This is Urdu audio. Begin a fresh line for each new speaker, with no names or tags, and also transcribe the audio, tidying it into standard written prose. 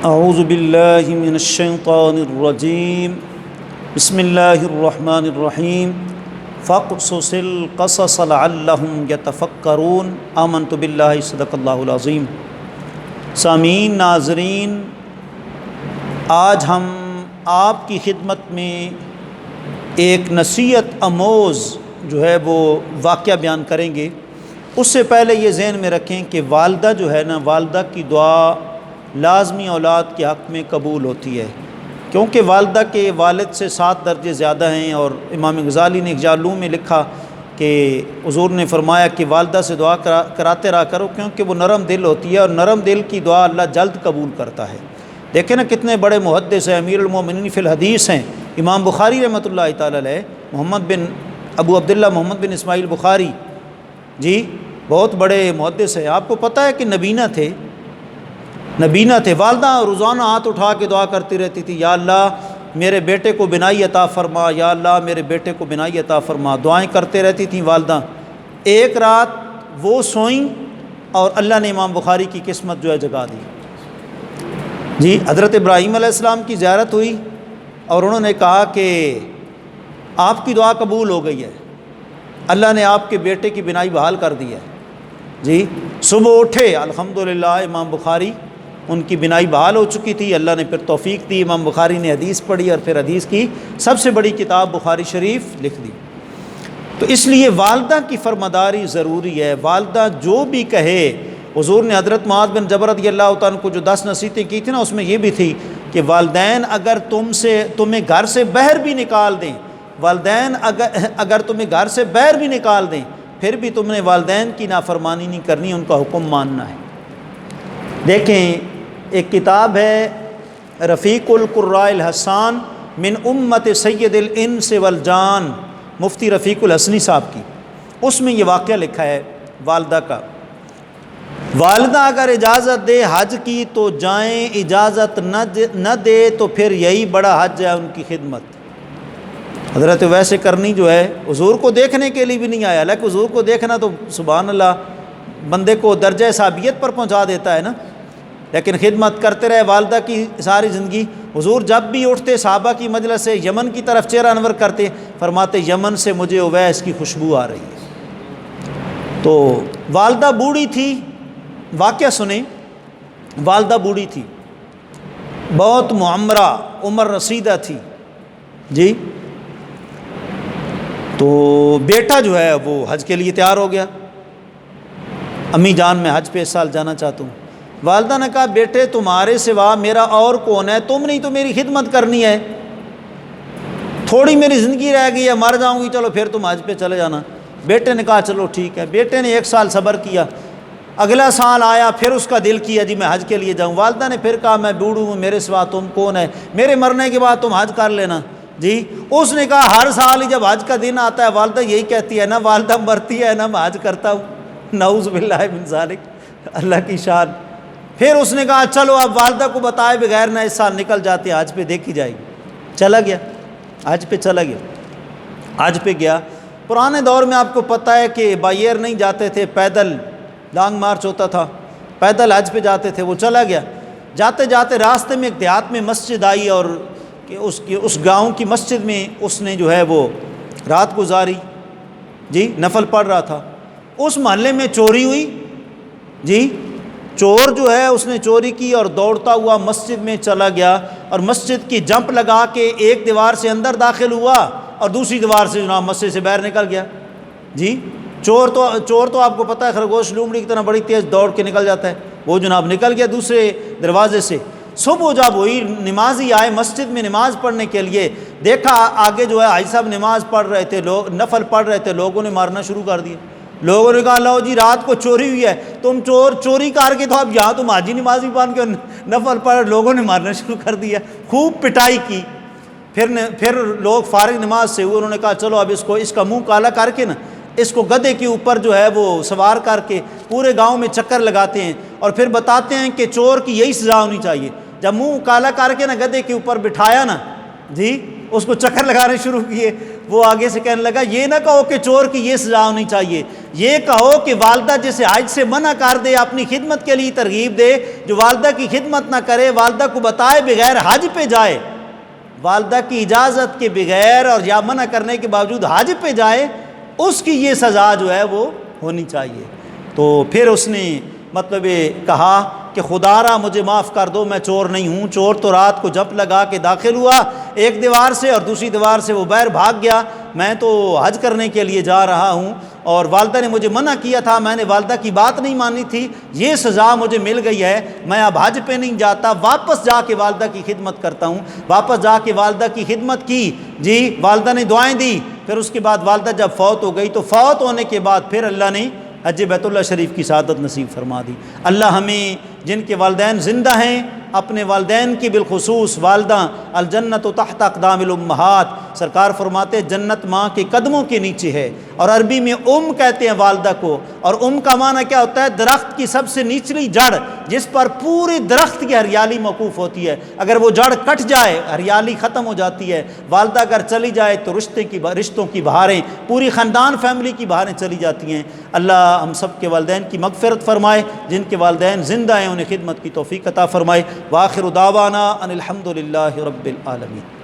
اعوذ باللہ من الشیطان الرجیم بسم اللہ الرحمن الرحیم فاقصص القصص لعلہم یتفکرون آمنت باللہ صدق اللہ العظیم۔ سامعین، ناظرین، آج ہم آپ کی خدمت میں ایک نصیحت آموز جو ہے وہ واقعہ بیان کریں گے۔ اس سے پہلے یہ ذہن میں رکھیں کہ والدہ جو ہے نا، والدہ کی دعا لازمی اولاد کے حق میں قبول ہوتی ہے، کیونکہ والدہ کے والد سے 7 درجے زیادہ ہیں۔ اور امام غزالی نے احیاءالعلوم میں لکھا کہ حضور نے فرمایا کہ والدہ سے دعا کراتے رہا کرو، کیونکہ وہ نرم دل ہوتی ہے، اور نرم دل کی دعا اللہ جلد قبول کرتا ہے۔ دیکھیں نا کتنے بڑے محدث ہیں، امیر المومنین فی الحدیث ہیں امام بخاری رحمۃ اللہ تعالی علیہ، ابو عبداللہ محمد بن اسماعیل بخاری، جی بہت بڑے محدث ہیں۔ آپ کو پتہ ہے کہ نبینہ تھے۔ والدہ روزانہ ہاتھ اٹھا کے دعا کرتی رہتی تھی، یا اللہ میرے بیٹے کو بینائی عطا فرما، یا اللہ میرے بیٹے کو بینائی عطا فرما، دعائیں کرتے رہتی تھیں والدہ۔ ایک رات وہ سوئیں اور اللہ نے امام بخاری کی قسمت جو ہے جگا دی۔ جی حضرت ابراہیم علیہ السلام کی زیارت ہوئی اور انہوں نے کہا کہ آپ کی دعا قبول ہو گئی ہے، اللہ نے آپ کے بیٹے کی بینائی بحال کر دی ہے۔ جی صبح اٹھے، الحمدللہ امام بخاری ان کی بینائی بحال ہو چکی تھی، اللہ نے پھر توفیق دی، امام بخاری نے حدیث پڑھی اور پھر حدیث کی سب سے بڑی کتاب بخاری شریف لکھ دی۔ تو اس لیے والدہ کی فرمانبرداری ضروری ہے۔ والدہ جو بھی کہے، حضور نے حضرت معاذ بن جبل رضی اللہ تعالیٰ عنہ کو جو 10 نصیحتیں کی تھی نا، اس میں یہ بھی تھی کہ والدین اگر تمہیں گھر سے باہر بھی نکال دیں، والدین اگر تمہیں گھر سے باہر بھی نکال دیں، پھر بھی تم نے والدین کی نافرمانی نہیں کرنی، ان کا حکم ماننا ہے۔ دیکھیں ایک کتاب ہے رفیق القراء الحسان من امت سید الانس والجان، مفتی رفیق الحسنی صاحب کی، اس میں یہ واقعہ لکھا ہے والدہ کا۔ والدہ اگر اجازت دے حج کی تو جائیں، اجازت نہ دے تو پھر یہی بڑا حج ہے ان کی خدمت۔ حضرت ویسے کرنی جو ہے حضور کو دیکھنے کے لیے بھی نہیں آیا، لیکن حضور کو دیکھنا تو سبحان اللہ بندے کو درجہ صحابیت پر پہنچا دیتا ہے نا، لیکن خدمت کرتے رہے والدہ کی ساری زندگی۔ حضور جب بھی اٹھتے صحابہ کی مجلس سے یمن کی طرف چہرہ انور کرتے، فرماتے یمن سے مجھے اویس کی خوشبو آ رہی ہے۔ تو والدہ بوڑھی تھی، واقعہ سنیں، والدہ بوڑھی تھی، بہت معمرہ، عمر رسیدہ تھی، جی تو بیٹا جو ہے وہ حج کے لیے تیار ہو گیا، امی جان میں حج پہ اس سال جانا چاہتا ہوں۔ والدہ نے کہا بیٹے تمہارے سوا میرا اور کون ہے، تم نہیں تو میری خدمت کرنی ہے، تھوڑی میری زندگی رہ گئی ہے، مر جاؤں گی، چلو پھر تم حج پہ چلے جانا۔ بیٹے نے کہا چلو ٹھیک ہے۔ بیٹے نے 1 سال صبر کیا، اگلا سال آیا، پھر اس کا دل کیا جی میں حج کے لیے جاؤں۔ والدہ نے پھر کہا میں بوڑھوں ہوں، میرے سوا تم کون ہے، میرے مرنے کے بعد تم حج کر لینا۔ جی اس نے کہا ہر سال ہی جب حج کا دن آتا ہے، والدہ یہی کہتی ہے، نہ والدہ مرتی ہے نہ میں حج کرتا ہوں، نعوذ باللہ من ذالک، اللہ کی شان۔ پھر اس نے کہا چلو اب والدہ کو بتائے بغیر نہ اس سال نکل جاتے، حج پہ دیکھی جائے گی۔ چلا گیا، حج پہ چلا گیا، حج پہ گیا۔ پرانے دور میں آپ کو پتہ ہے کہ بائی ایئر نہیں جاتے تھے، پیدل لانگ مارچ ہوتا تھا، پیدل حج پہ جاتے تھے۔ وہ چلا گیا، جاتے جاتے راستے میں ایک دیہات میں مسجد آئی، اور کہ اس گاؤں کی مسجد میں اس نے جو ہے وہ رات گزاری، جی نفل پڑھ رہا تھا۔ اس محلے میں چوری ہوئی، جی چور جو ہے اس نے چوری کی اور دوڑتا ہوا مسجد میں چلا گیا، اور مسجد کی جمپ لگا کے ایک دیوار سے اندر داخل ہوا اور دوسری دیوار سے جناب مسجد سے باہر نکل گیا۔ جی چور تو آپ کو پتہ ہے خرگوش لومڑی کی طرح بڑی تیز دوڑ کے نکل جاتا ہے، وہ جناب نکل گیا دوسرے دروازے سے۔ صبح جب ہوئی، نمازی آئے مسجد میں نماز پڑھنے کے لیے، دیکھا آگے جو ہے حاجی صاحب نماز پڑھ رہے تھے، نفل پڑھ رہے تھے، لوگوں نے مارنا شروع کر دیا۔ لوگوں نے کہا لو جی رات کو چوری ہوئی ہے، تم چوری کر کے تو اب یہاں تم حاجی نمازی بن کے نفل پڑھ، لوگوں نے مارنا شروع کر دیا، خوب پٹائی کی۔ پھر لوگ فارغ نماز سے ہوئے، انہوں نے کہا چلو اب اس کا منہ کالا کر کے نا، اس کو گدھے کے اوپر جو ہے وہ سوار کر کے پورے گاؤں میں چکر لگاتے ہیں، اور پھر بتاتے ہیں کہ چور کی یہی سزا ہونی چاہیے۔ جب منہ کالا کر کے نا گدھے کے اوپر بٹھایا نا، جی اس کو چکر لگانے شروع کیے، وہ آگے سے کہنے لگا یہ نہ کہو کہ چور کی یہ سزا ہونی چاہیے، یہ کہو کہ والدہ جسے حج سے منع کر دے اپنی خدمت کے لیے ترغیب دے، جو والدہ کی خدمت نہ کرے، والدہ کو بتائے بغیر حج پہ جائے، والدہ کی اجازت کے بغیر اور یا منع کرنے کے باوجود حج پہ جائے، اس کی یہ سزا جو ہے وہ ہونی چاہیے۔ تو پھر اس نے مطلب کہا کہ خدا را مجھے معاف کر دو، میں چور نہیں ہوں۔ چور تو رات کو جپ لگا کے داخل ہوا ایک دیوار سے اور دوسری دیوار سے وہ باہر بھاگ گیا، میں تو حج کرنے کے لیے جا رہا ہوں اور والدہ نے مجھے منع کیا تھا، میں نے والدہ کی بات نہیں مانی تھی، یہ سزا مجھے مل گئی ہے، میں اب حج پہ نہیں جاتا، واپس جا کے والدہ کی خدمت کرتا ہوں۔ واپس جا کے والدہ کی خدمت کی، جی والدہ نے دعائیں دی، پھر اس کے بعد والدہ جب فوت ہو گئی تو فوت ہونے کے بعد پھر اللہ نے حج بیت اللہ شریف کی سعادت نصیب فرما دی۔ اللہ ہمیں جن کے والدین زندہ ہیں اپنے والدین کی بالخصوص والدہ الجنت تحت اقدام الامہات، سرکار فرماتے جنت ماں کے قدموں کے نیچے ہے، اور عربی میں کہتے ہیں والدہ کو، اور کا معنی کیا ہوتا ہے؟ درخت کی سب سے نچلی جڑ جس پر پوری درخت کی ہریالی موقوف ہوتی ہے، اگر وہ جڑ کٹ جائے ہریالی ختم ہو جاتی ہے۔ والدہ اگر چلی جائے تو رشتوں کی بہاریں، پوری خاندان فیملی کی بہاریں چلی جاتی ہیں۔ اللہ ہم سب کے والدین کی مغفرت فرمائے، جن کے والدین زندہ ہیں انہیں خدمت کی توفیق عطا فرمائے۔ وآخر دعوانا ان الحمد للہ رب العالمین۔